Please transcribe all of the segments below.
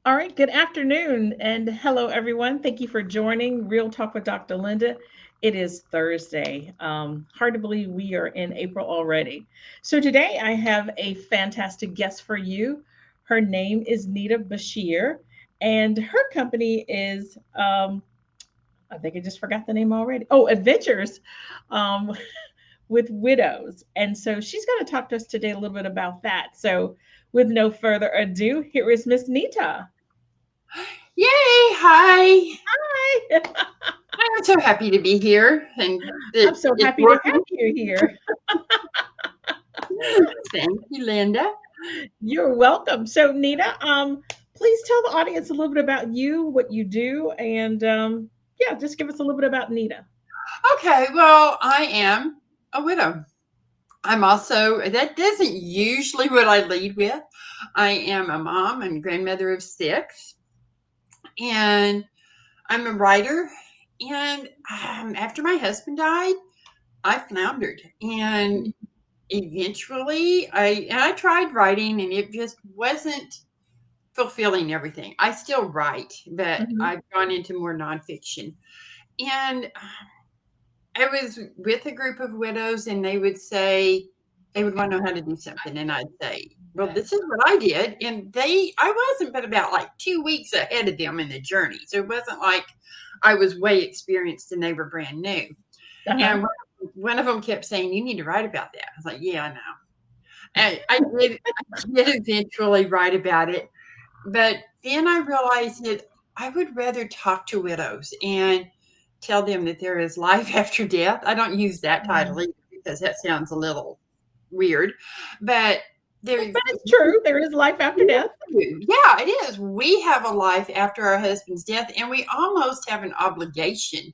All right, good afternoon and hello everyone. Thank you for joining Real Talk with Dr. Linda. It is Thursday. Hard to believe we are in April already. So today I have a fantastic guest for you. Her name is Nita Beshear, and her company is I think I just forgot the name already. Oh, Adventures um, with Widows. And so she's going to talk to us today a little bit about that. So with no further ado, here is Miss Nita. Yay! Hi. Hi. I'm so happy to be here and I'm that so it's happy to have working. you here. Thank you, Linda. You're welcome. So, Nita, please tell the audience a little bit about you, what you do, and yeah, just give us a little bit about Nita. Okay, well, I am a widow. I'm also, that isn't usually what I lead with. I am a mom and grandmother of six, and I'm a writer. And after my husband died, I floundered. And eventually, I tried writing, and it just wasn't fulfilling everything. I still write, but Mm-hmm. I've gone into more nonfiction. And I was with a group of widows, and they would say, they would want to know how to do something. And I'd say, well, this is what I did. And I wasn't but about like 2 weeks ahead of them in the journey. So it wasn't like I was way experienced and they were brand new. Uh-huh. And one of them kept saying, you need to write about that. I was like, yeah, I know. And I did eventually write about it. But then I realized that I would rather talk to widows and tell them that there is life after death. I don't use that title Mm. either because that sounds a little weird, but there, But it's true. There is life after death. yeah, it is. We have a life after our husband's death, and we almost have an obligation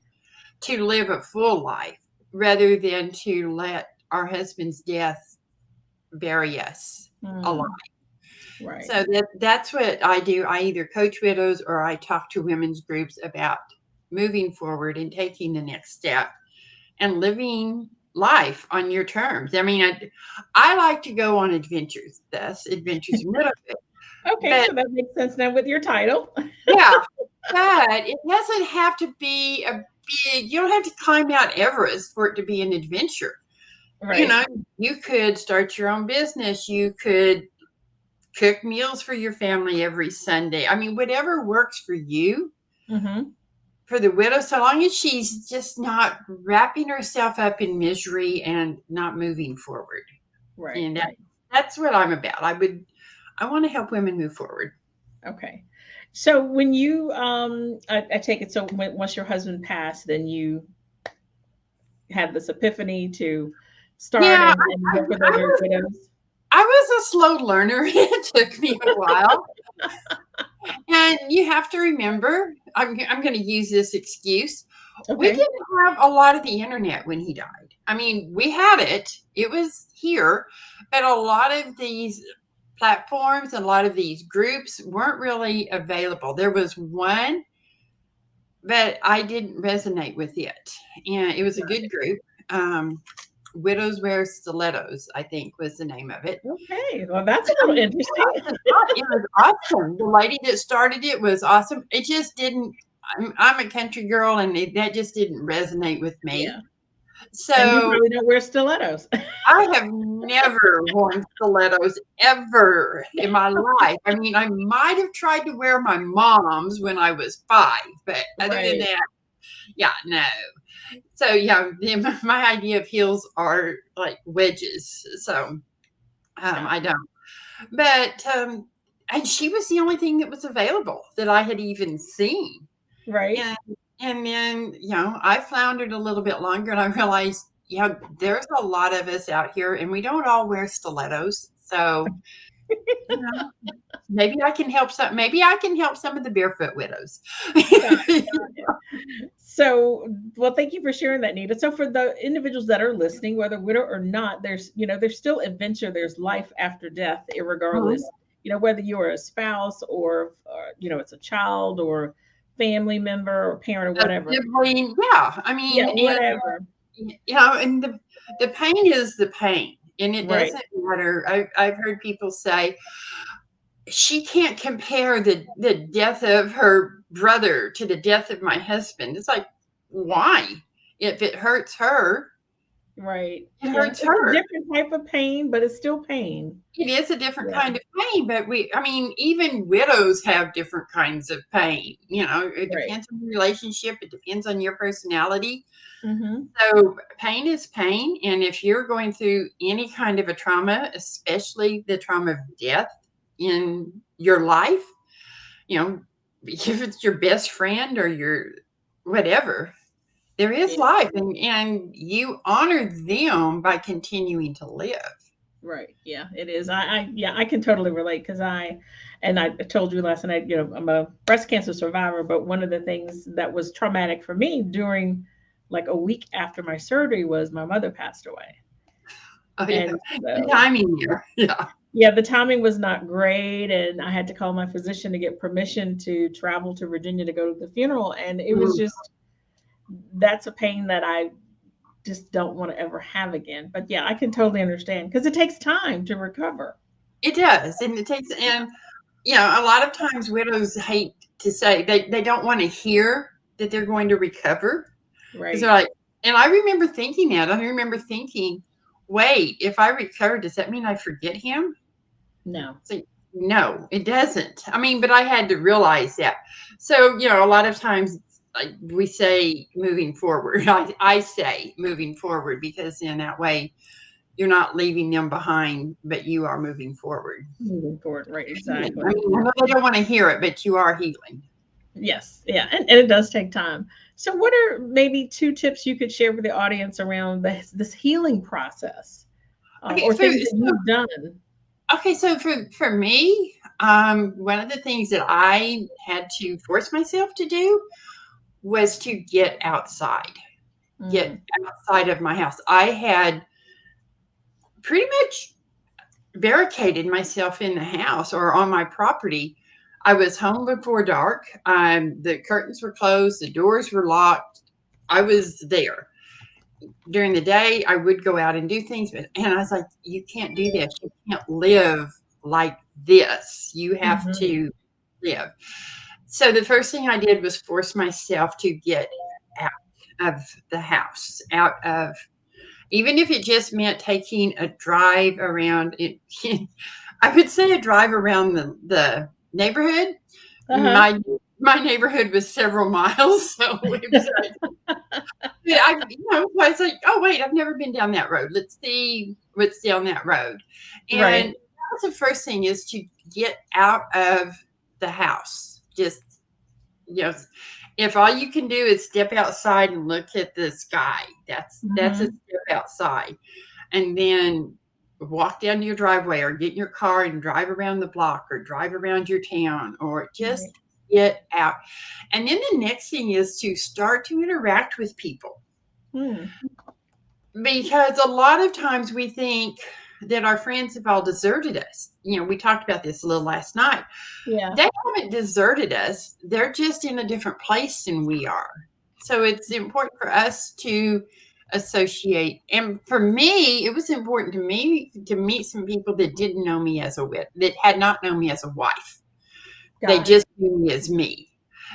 to live a full life rather than to let our husband's death bury us alive. Mm. Right. So that's what I do. I either coach widows or I talk to women's groups about moving forward and taking the next step and living life on your terms. I mean, I like to go on adventures, thus adventures in widowhood. Okay, But so that makes sense now with your title. yeah, but it doesn't have to be a big. You don't have to climb Mount Everest for it to be an adventure. You Right. know, you could start your own business. You could cook meals for your family every Sunday. I mean, whatever works for you, Mm-hmm. for the widow, so long as she's just not wrapping herself up in misery and not moving forward. Right. And Right. that's what I'm about. I want to help women move forward. Okay. So when you I take it so once your husband passed, then you had this epiphany to start Yeah, and work with I other was widows. I was a slow learner. It took me a while. And you have to remember, I'm going to use this excuse. We Okay. didn't have a lot of the internet when he died. I mean, we had it, it was here, but a lot of these platforms and a lot of these groups weren't really available. There was one, but I didn't resonate with it. And it was a good group. Um, Widows Wear Stilettos, I think was the name of it. Okay. Well, that's a little interesting. It was awesome. The lady that started it was awesome. It just didn't. I'm a country girl, and that just didn't resonate with me. Yeah. And you So probably don't wear stilettos. I have never worn stilettos ever in my life. I mean, I might have tried to wear my mom's when I was 5, but other than Right. that, yeah, no. So yeah, my idea of heels are like wedges. So I Gotcha. don't. But and she was the only thing that was available that I had even seen. Right. And and then, I floundered a little bit longer and I realized, there's a lot of us out here and we don't all wear stilettos. So, you know, maybe I can help some of the barefoot widows. Got it. Got it. So, well, thank you for sharing that, Nita. So, for the individuals that are listening, whether widow or not, there's still adventure. There's life after death, Mhm. irregardless. Whether you're a spouse or it's a child or family member or parent or A whatever. sibling, yeah. I Yeah, mean, and whatever. and the pain is the pain, and it Right. doesn't matter. I've heard people say, she can't compare the death of her brother to the death of my husband. It's like, why? If it hurts her, Right. it Yeah. hurts It's a her. different type of pain, but it's still pain. It is a different Yeah. kind of pain, but I mean, even widows have different kinds of pain. It Right. depends on the relationship, it depends on your personality. Mm-hmm. So, pain is pain. And if you're going through any kind of a trauma, especially the trauma of death in your life, you know, if it's your best friend or your whatever, there is Yeah. life, and you honor them by continuing to live. Right. Yeah, it is. Yeah, I can totally relate because and I told you last night, I'm a breast cancer survivor, but one of the things that was traumatic for me during like a week after my surgery was my mother passed away. Oh, yeah. And The so, timing there. Yeah. yeah, the timing was not great. And I had to call my physician to get permission to travel to Virginia to go to the funeral. And it was Mm. just, that's a pain that I just don't want to ever have again. But yeah, I can totally understand because it takes time to recover. It does. And it takes, and, a lot of times widows hate to say they don't want to hear that they're going to recover. Because they're Right. like, and I remember thinking that. I remember thinking, wait, if I recover, does that mean I forget him? No. It's like, no, it doesn't. I mean, but I had to realize that. So, a lot of times like we say moving forward. I say moving forward because in that way you're not leaving them behind, but you are moving forward. Moving forward, right, Healing. I exactly. mean, I know they don't want to hear it, but you are healing. Yes, yeah, and it does take time. So, what are maybe two tips you could share with the audience around this healing process, Okay, or things that you've done? so for me, one of the things that I had to force myself to do was to get Mm, outside of my house. I had pretty much barricaded myself in the house or on my property. I was home before dark. The curtains were closed, the doors were locked. I was there. During the day, I would go out and do things, and I was like, you can't do this. You can't live like this. You have hmm. to live. So the first thing I did was force myself to get out of the house, out of even if it just meant taking a drive around it. I would say a drive around the neighborhood. Uh-huh. My neighborhood was several miles, so it was like, yeah, I was like, oh wait, I've never been down that road. Let's see what's down that road. And Right. that's the first thing is to get out of the house. Just you know, if all you can do is step outside and look at the sky, that's a Hmm. step outside. And then walk down to your driveway or get in your car and drive around the block or drive around your town or just Right. get out. And then the next thing is to start to interact with people Mm, because a lot of times we think that our friends have all deserted us. We talked about this a little last night. yeah. They haven't deserted us. They're just in a different place than we are. So it's important for us to associate. And for me, it was important to me to meet some people that didn't know me as a wit, that had not known me as a wife. They Got it. just knew me as me.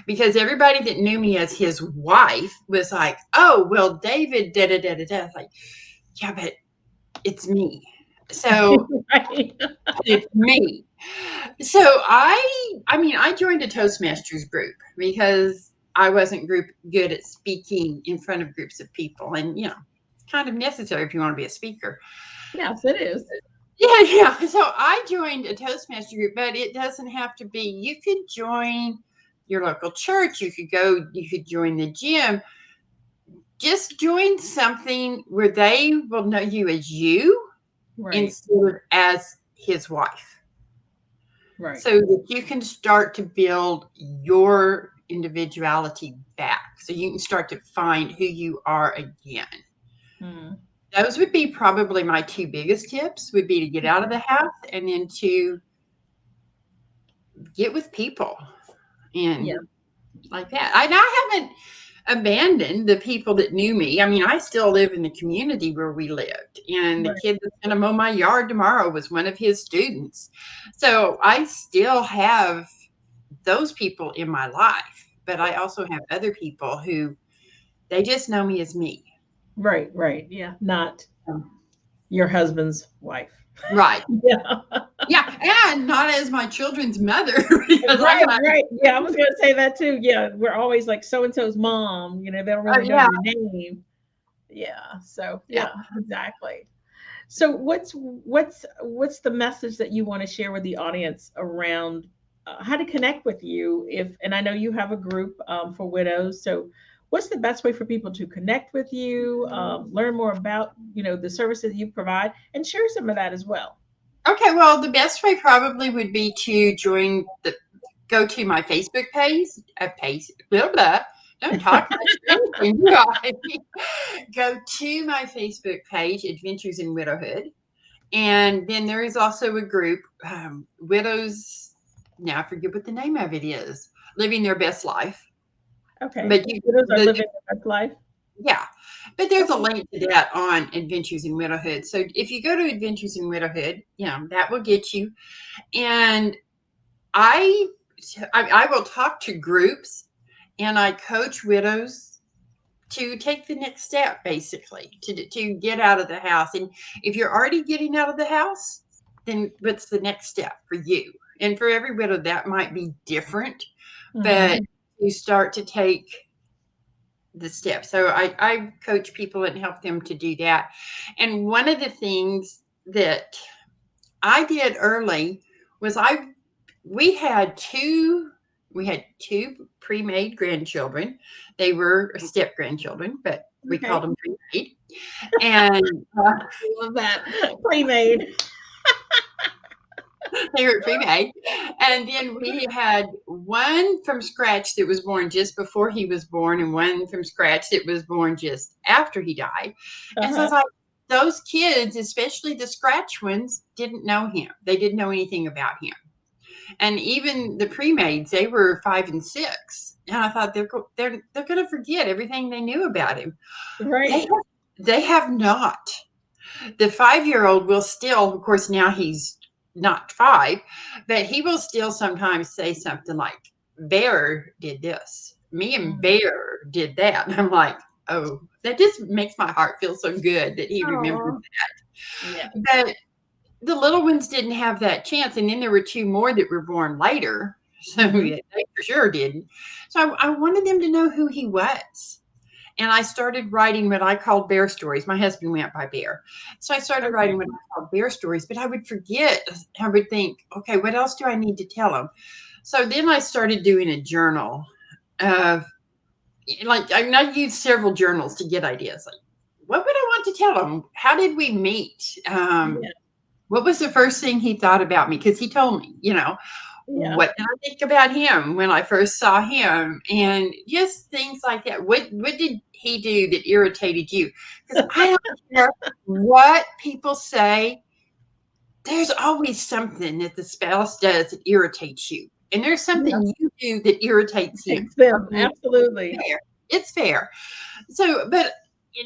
Because everybody that knew me as his wife was like, oh, well, David, da da da da da. Like, yeah, but it's me. So Right. it's me. So I joined a Toastmasters group because I wasn't group good at speaking in front of groups of people, and it's kind of necessary if you want to be a speaker. Yes, it is. Yeah, yeah. So I joined a Toastmaster group, but it doesn't have to be. You could join your local church. You could go. You could join the gym. Just join something where they will know you as you Right. instead of as his wife. Right. So that you can start to build your individuality back. So you can start to find who you are again. Mm, Those would be probably my two biggest tips would be to get out of okay. the house and then to get with people Yeah. and like that. I haven't. abandon the people that knew me. I mean, I still live in the community where we lived, and the Right. kid that's going to mow my yard tomorrow was one of his students. So I still have those people in my life, but I also have other people who they just know me as me. Right. Right. Yeah. Not Um, your husband's wife. Right. Yeah. Yeah. And not as my children's mother because I'm Right, not, right. Yeah, I was gonna say that too. Yeah, we're always like so and so's mom. They don't really know yeah. your name. Yeah. So Yeah. yeah, exactly. So what's the message that you want to share with the audience around how to connect with you? If and I know you have a group for widows. So what's the best way for people to connect with you, learn more about the services you provide, and share some of that as well? Okay. Well, the best way probably would be to go to my Facebook page, blah, blah. Don't talk much or anything, do I? Go to my Facebook page, Adventures in Widowhood. And then there is also a group, Widows, now I forget what the name of it is, Living Their Best Life. Okay, But widows are living their best life. yeah, but there's a Okay, link to that on Adventures in Widowhood. So if you go to Adventures in Widowhood, that will get you. And I, I will talk to groups and I coach widows to take the next step, basically, to get out of the house. And if you're already getting out of the house, then what's the next step for you? And for every widow, that might be different, but hmm, you start to take the steps. So I coach people and help them to do that. And one of the things that I did early was we had two we had two pre-made grandchildren. They were step grandchildren, but we called okay. them pre-made. And Love that. Pre-made. they were pre-made. And then we had one from scratch that was born just before he was born, and one from scratch that was born just after he died. And so I Uh-huh. was like, those kids, especially the scratch ones, didn't know him. They didn't know anything about him. And even the pre-mades, they were 5 and 6, and I thought they're going to forget everything they knew about him. They Right. have, they have not. The 5-year-old will still, of course, now he's not 5, but he will still sometimes say something like, "Bear did this. Me and Mm. Bear did that." And I'm like, oh, that just makes my heart feel so good that he remembers. Oh, yeah. But the little ones didn't have that chance, and then there were 2 more that were born later, so Hmm. yeah, they for sure didn't. So I wanted them to know who he was, and I started writing what I called bear stories. My husband went by Bear. So I started writing Okay. what I called bear stories, but I would forget. I would think, "Okay, what else do I need to tell them?" So then I started doing a journal of I used several journals to get ideas, like, what would I want to tell them? How did we meet? Yeah. What was the first thing he thought about me? Because he told me, Yeah. what did I think about him when I first saw him, and just things like that. What did he do that irritated you? Because I don't care what people say. There's always something that the spouse does that irritates you, and there's Yeah. something you do that irritates him. Takes I them. mean, Absolutely. fair. It's fair. So, but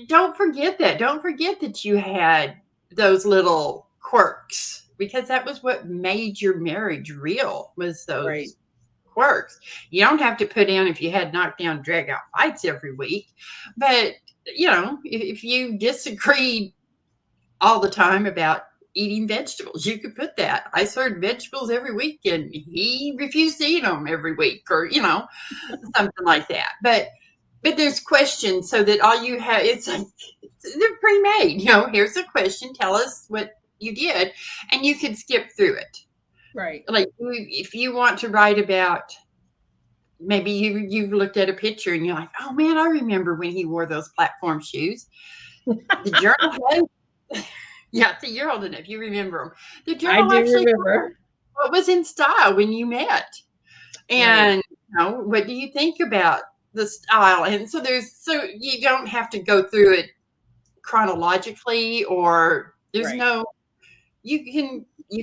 don't forget that. Don't forget that you had those little quirks, because that was what made your marriage real, was Right. those quirks. You don't have to put in if you had knockdown drag out fights every week, but if you disagreed all the time about eating vegetables, you could put that. I served vegetables every week and he refused to eat them every week, or something like that. But there's questions, so that all you have, it's like they're pre-made. Here's a question. Tell us what you did, and you can skip through it. Right. Like, if you want to write about, maybe you've looked at a picture and you're like, oh man, I remember when he wore those platform shoes. The journal has, yeah, so you're old enough. You remember them. The I journal do actually has remember. what was in style when you met. Right. And what do you think about the style? And so you don't have to go through it chronologically, or there's Right. no, you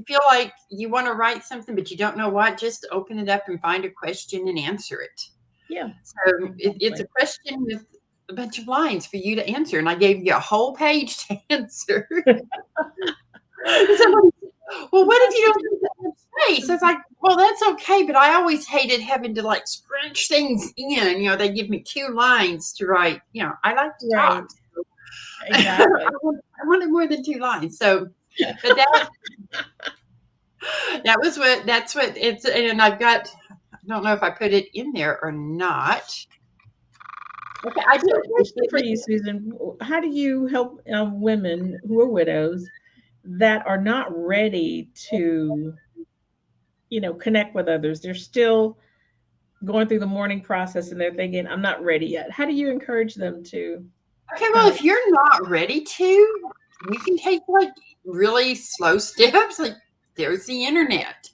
feel like you want to write something but you don't know what, just open it up and find a question and answer it. Yeah, So it's a exactly. question with a bunch of lines for you to answer, and I gave you a whole page to answer. Somebody said, "Well, what if you don't get that much space?" I was like, "Well, that's okay, but I always hated having to like scrunch things in. They give me 2 lines to write. I like to talk. Right. So Exactly. I wanted more than 2 lines. So, but that's what it's, and I've got. I don't know if I put it in there or not. Okay, I So, did. a question for you, Susan. How do you help women who are widows that are not ready to, connect with others? They're still going through the mourning process and they're thinking, I'm not ready yet. How do you encourage them to Okay, kind well, of, if you're not ready to, we can take like really slow steps. Like there's the internet.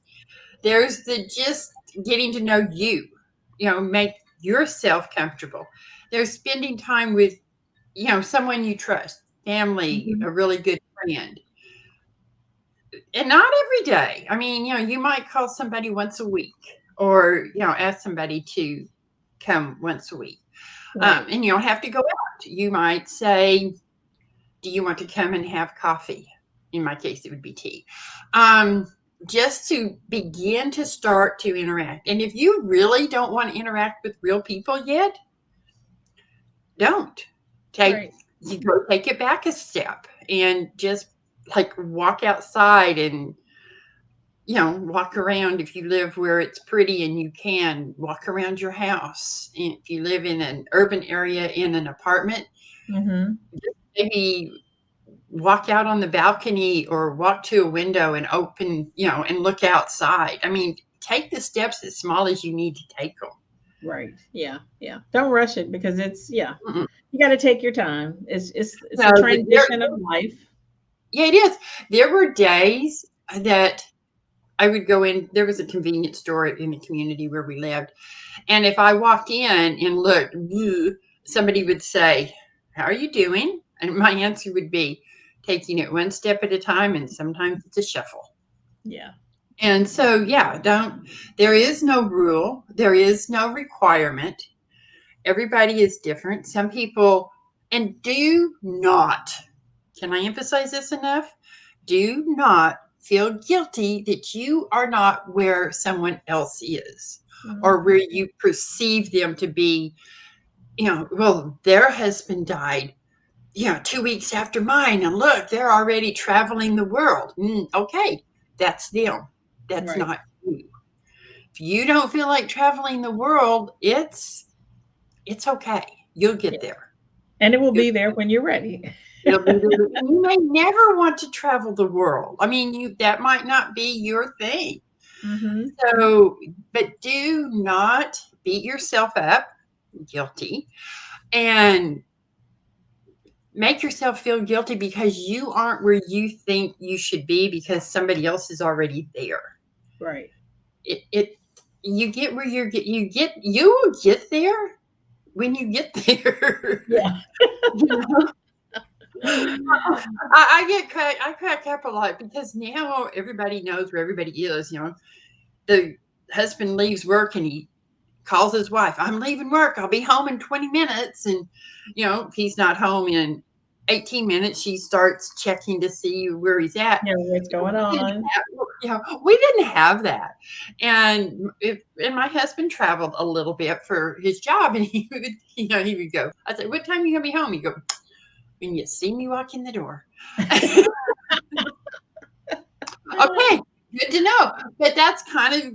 There's the just getting to know you. Make yourself comfortable. There's spending time with, someone you trust, family, Mhm. a really good friend. And not every day. I mean, you might call somebody once a week or, ask somebody to come once a week. Right. And you don't have to go out. You might say, do you want to come and have coffee? In my case, it would be tea. Um, just to begin to start to interact. And if you really don't want to interact with real people yet, don't. Take Right. you go take it back a step and just like walk outside and walk around. If you live where it's pretty and you can walk around your house. And if you live in an urban area in an apartment, Hmm. maybe walk out on the balcony or walk to a window and open, and look outside. I mean, take the steps as small as you need to take them. Right. Yeah. Yeah. Don't rush it because it's, yeah, Mm-mm. you got to take your time. It's No, a but transition of life. yeah, it is. There were days that I would go in. There was a convenience store in the community where we lived, and if I walked in and looked, "Ugh," somebody would say, "How are you doing?" And my answer would be, "Taking it one step at a time, and sometimes it's a shuffle." Yeah. And so, yeah, there is no rule, there is no requirement. Everybody is different. Some people, and do not, can I emphasize this enough? Do not feel guilty that you are not where someone else is or Mhm. where you perceive them to be. Well, their husband died, 2 weeks after mine, and look, they're already traveling the world. Okay, that's them. That's Right. not you. If you don't feel like traveling the world, it's okay. You'll get Yeah. there. And it will You'll, be there when you're ready. you'll be there. And you may never want to travel the world. I mean, that might not be your thing. Hmm. So, but do not beat yourself up, guilty, and make yourself feel guilty because you aren't where you think you should be because somebody else is already there. Right. It you get where you will get there when you get there. Yeah. You know? I crack up a lot because now everybody knows where everybody is. The husband leaves work and he calls his wife. I'm leaving work. I'll be home in 20 minutes. And if he's not home in 18 minutes, she starts checking to see where he's at. Yeah. What's going We didn't on? we didn't have that. And my husband traveled a little bit for his job, and he would go. I said, "What time are you gonna be home?" He go, "When you see me walk in the door." Okay, good to know. But that's kind of,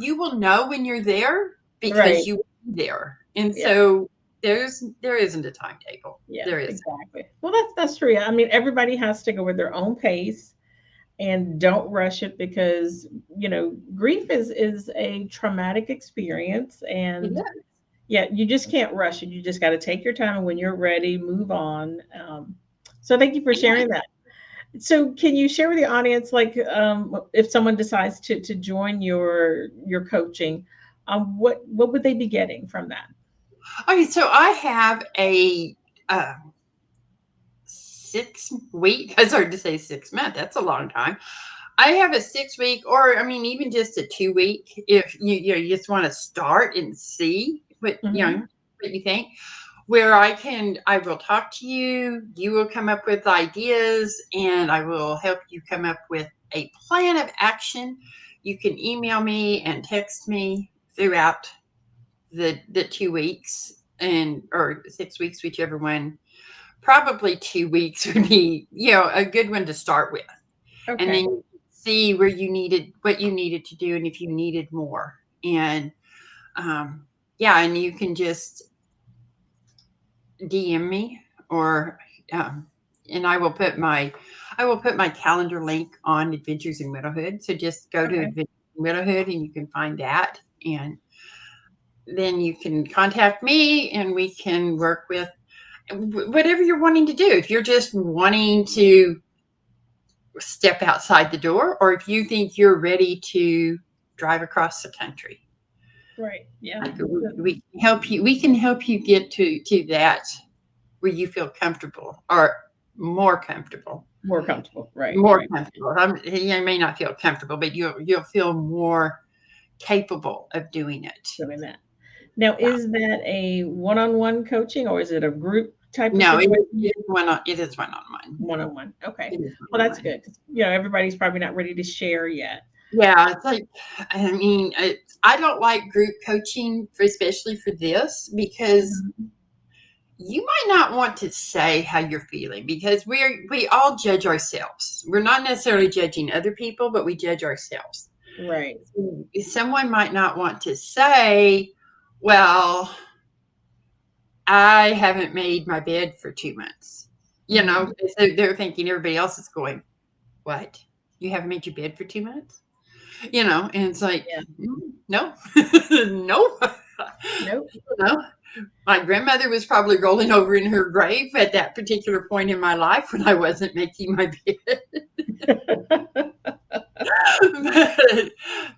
you will know when you're there because Right. you were there. And Yeah. so there isn't a timetable. Yeah. There isn't. Exactly. Well, that's true. I mean, everybody has to go with their own pace and don't rush it because grief is a traumatic experience, It and is. yeah, you just can't rush it. You just got to take your time, and when you're ready, move on. So thank you for sharing that. So can you share with the audience, like, if someone decides to join your coaching, what would they be getting from that? Okay, so I have a 6 week, it's hard to say 6 month, that's a long time. I have a 6 week, or I mean, even just a 2 week. If you just want to start and see Hmm. what you think. Where I will talk to you. You will come up with ideas, and I will help you come up with a plan of action. You can email me and text me throughout the 2 weeks and or 6 weeks, whichever one. Probably 2 weeks would be a good one to start with, and then Okay. see where you needed what you needed to do and if you needed more. And yeah, and you can just DM me, or um, and I will put my calendar link on Adventures in Widowhood. So just go to Okay. Adventures in Widowhood and you can find that, and then you can contact me and we can work with whatever you're wanting to do. If you're just wanting to step outside the door, or if you think you're ready to drive across the country, Right. Yeah. like we can help you. We can help you get to that where you feel comfortable, or more comfortable, More comfortable. Right. more Right. comfortable. You may not feel comfortable, but you'll feel more capable of doing it. Doing that. Now, Yeah. is that a one-on-one coaching or is it a group type of No, situation? it is one on one. One-on-one. Okay. It is Well, one on that's one. good. Everybody's probably not ready to share yet. Yeah, it's like, I mean, I don't like group coaching, especially for this, because Mhm. you might not want to say how you're feeling, because we all judge ourselves. We're not necessarily judging other people, but we judge ourselves. Right. Someone might not want to say, well, I haven't made my bed for 2 months. Hmm. So they're thinking everybody else is going, what? You haven't made your bed for 2 months? And it's like, Yeah. no, no, Nope. no. My grandmother was probably rolling over in her grave at that particular point in my life when I wasn't making my bed.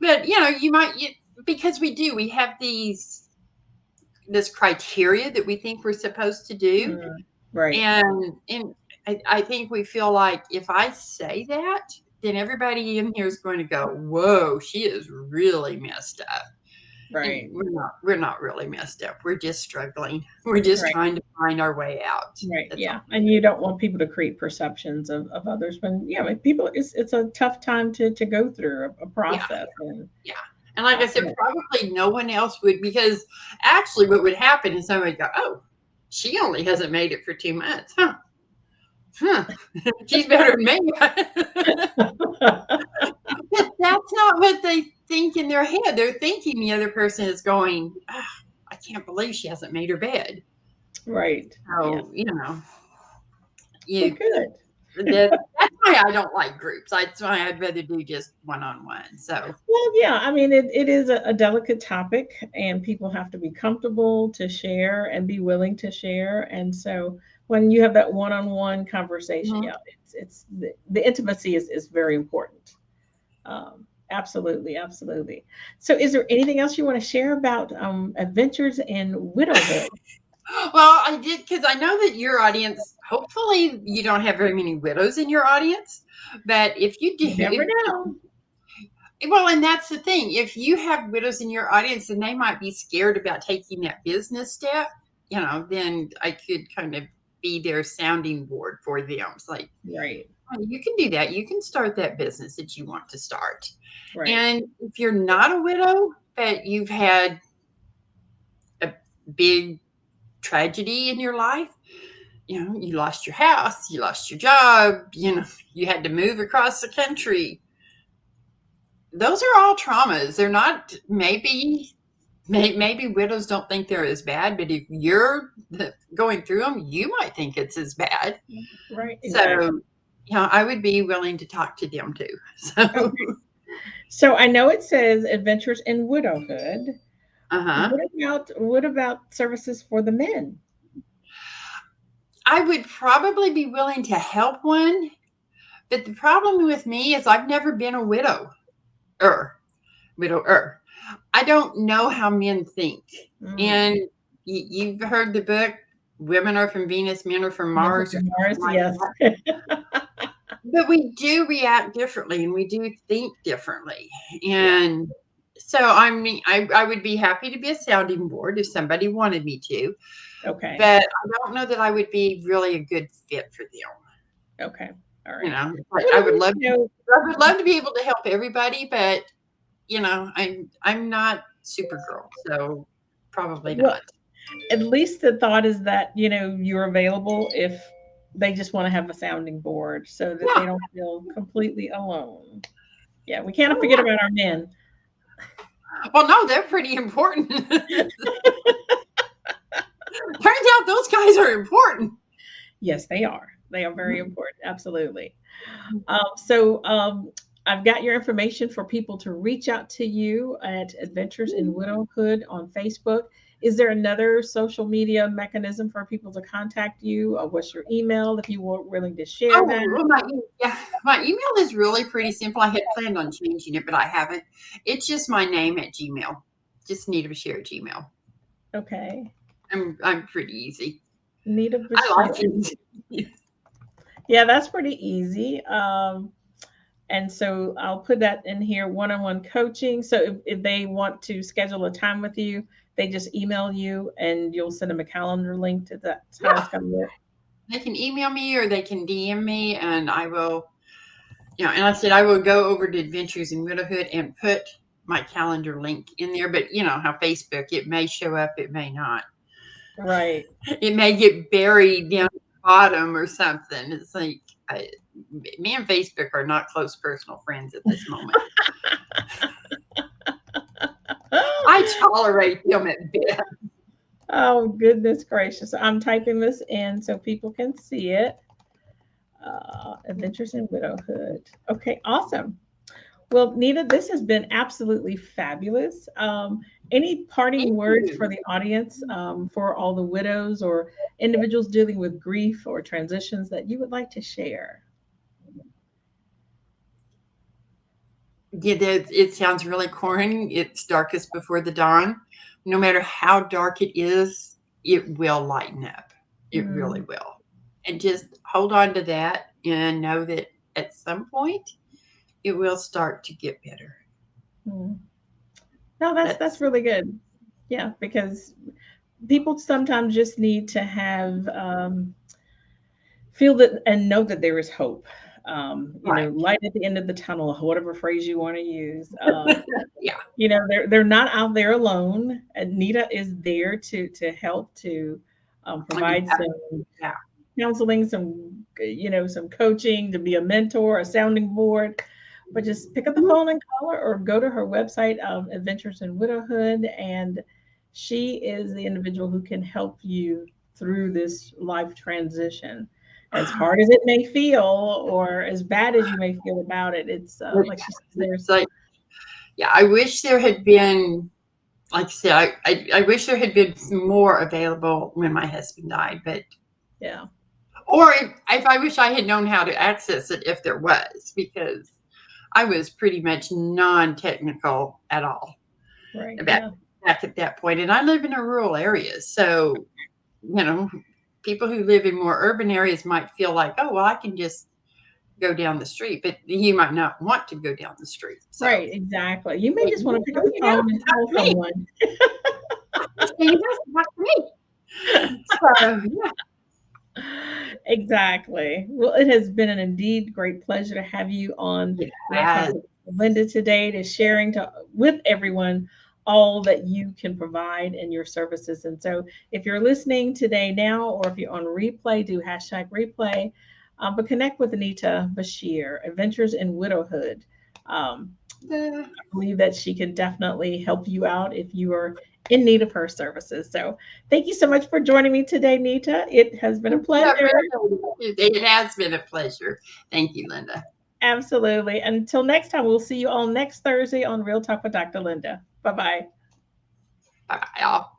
but you might, because we have this criteria that we think we're supposed to do, Mm. Right. and I think we feel like if I say that, then everybody in here is going to go, "Whoa, she is really messed up." And Right. we're not really messed up. We're just struggling. We're just Right. trying to find our way out. Right. That's Yeah. all. And you don't want people to create perceptions of others when, yeah, when people, it's a tough time to go through a Yeah, process. And yeah. And like I said, yeah. probably no one else would, because actually what would happen is somebody would go, "Oh, she only hasn't made it for 2 months, huh? Huh? She's better than me." But that's not what they think in their head. They're thinking the other person is going, "Ah, I can't believe she hasn't made her bed." Right. Yeah. So Well, you good. that's why I don't like groups. That's why I'd rather do just one on one. So Well, yeah, I mean, it is a delicate topic, and people have to be comfortable to share and be willing to share. And so, when you have that one-on-one conversation, mhm. yeah, it's the intimacy is very important. Absolutely, absolutely. So, is there anything else you want to share about adventures in widowhood? Well, I did, because I know that your audience. Hopefully, you don't have very many widows in your audience, but if you do, You never know. well, and that's the thing. If you have widows in your audience and they might be scared about taking that business step, then I could kind of be their sounding board for them. It's like, Right, "Oh, you can do that. You can start that business that you want to start." right, And if you're not a widow, but you've had a big tragedy in your life, you lost your house, you lost your job, you had to move across the country. Those are all traumas. They're not, maybe widows don't think they're as bad, but if you're going through them, you might think it's as bad. right, So, exactly. I would be willing to talk to them too. Okay. So, So I know it says adventures in widowhood. uh-huh. What about services for the men? I would probably be willing to help one, but the problem with me is I've never been a er, widower. I don't know how men think. Mm. And you've heard the book, Women Are from Venus, Men Are from Yes, Mars, or from something Mars, like yes. that. but we do react differently and we do think differently. Yeah. And so I mean, I would be happy to be a sounding board if somebody wanted me to, Okay. but I don't know that I would be really a good fit for them. Okay. All You right. know, like But at least I would love to be able to help everybody, but I'm not Supergirl, so probably well, not. at least the thought is that, you're available if they just want to have a sounding board so that Yeah. they don't feel completely alone. Yeah, we can't Oh forget yeah. about our men. Well, no, they're pretty important. Turns out those guys are important. Yes, they are. They are very important. Absolutely. So I've got your information for people to reach out to you at Adventures in Widowhood on Facebook. Is there another social media mechanism for people to contact you? Or what's your email if you were willing to share Oh, that? well, yeah, my email is really pretty simple. I had planned on changing it, but I haven't. It's just my name at Gmail. Just Nita Beshear at Gmail. Okay. I'm pretty easy. Nita I Beshear. like it. Yeah, that's pretty easy. And so I'll put that in here, one-on-one coaching. So if they want to schedule a time with you, they just email you and you'll send them a calendar link to that. That's how Yeah, it's going to work. they can email me or they can DM me, and I will. And I said I will go over to Adventures in Widowhood and put my calendar link in there. But you know how Facebook, it may show up, it may not. Right. It may get buried down at the bottom or something. It's like me and Facebook are not close personal friends at this moment. I tolerate them at best. Oh, goodness gracious. I'm typing this in so people can see it. Adventures in Widowhood. Okay, awesome. Well, Nita, this has been absolutely fabulous. Any Thank parting words you. for the audience, for all the widows or individuals dealing with grief or transitions that you would like to share? Yeah, it sounds really corny. It's darkest before the dawn. No matter how dark it is, it will lighten up. It really Mm, will. And just hold on to that and know that at some point it will start to get better. mm. No, that's That's really good. Yeah, because people sometimes just need to have feel that and know that there is hope. right. Light at the end of the tunnel, whatever phrase you want to use. Yeah. They're not out there alone. Anita is there to help to I mean, provide some yeah. counseling, some coaching, to be a mentor, a sounding board. But just pick up the Mhm. phone and call her, or go to her website, Adventures in Widowhood, and she is the individual who can help you through this life transition. As hard as it may feel, or as bad as you may feel about it, it's like she says, It's there's like, yeah, I wish there had been, like I said, I wish there had been more available when my husband died, but yeah, or if I wish I had known how to access it if there was, because I was pretty much non-technical at all right, back yeah, back at that point, and I live in a rural area, so you know, people who live in more urban areas might feel like, oh well, I can just go down the street, but you might not want to go down the street. So right, exactly. You may you just want to pick up the have phone to and talk tell to me. someone. So you have to talk to me. So yeah, Exactly. Well, it has been an indeed great pleasure to have you on it Real Talk has. with Linda today, to sharing with everyone all that you can provide in your services. And so, if you're listening today now, or if you're on replay, do hashtag replay. But connect with Anita Beshear, Adventures in Widowhood. Um, Uh, believe that she can definitely help you out if you are in need of her services. So, thank you so much for joining me today, Nita. It has been a yeah, pleasure. it has been a pleasure. Thank you, Linda. Absolutely. Until next time, we'll see you all next Thursday on Real Talk with Dr. Linda. Bye bye. Bye bye, y'all.